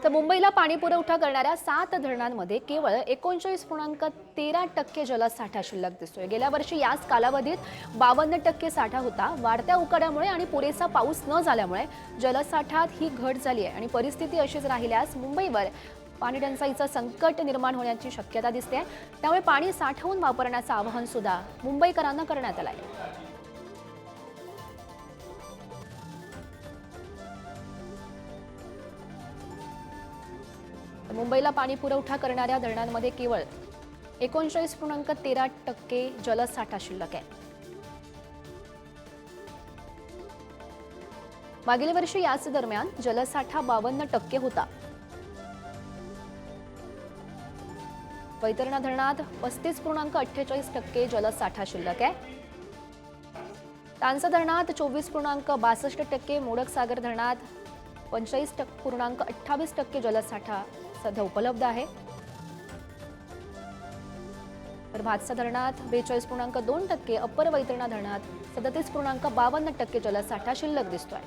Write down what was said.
तर मुंबईला पाणी पुरवठा करणाऱ्या 7 धरणांमध्ये केवळ 39.13% जलसाठा शिल्लक दिसतोय। गेल्या वर्षी याच कालावधीत 52% साठा होता। वाढत्या उकाड्यामुळे आणि पुरेसा पाऊस न झाल्यामुळे जलसाठ्यात ही घट झाली आहे आणि परिस्थिती अशीच राहिल्यास मुंबईवर पाणी टंचाईचं संकट निर्माण होण्याची शक्यता दिसते। त्यामुळे पाणी साठवून वापरण्याचं आवाहन सुद्धा मुंबईकरांना करण्यात आलं आहे। मुंबईला पाणी पुरवठा करणाऱ्या धरणांमध्ये केवळ 39.13% जलसाठा शिल्लक आहे। मागील वर्षी याच दरम्यान जलसाठा 52% होता। वैतरणा धरणात 35.48% जलसाठा शिल्लक आहे। तानसा धरणात 24.62%, मोडक सागर धरणात 45.28% जलसाठा सध्या उपलब्ध आहे। तर भातसा धरणात 42.2%, अप्पर वैतरणा धरणात 37.52% जलसाठा शिल्लक दिसतोय।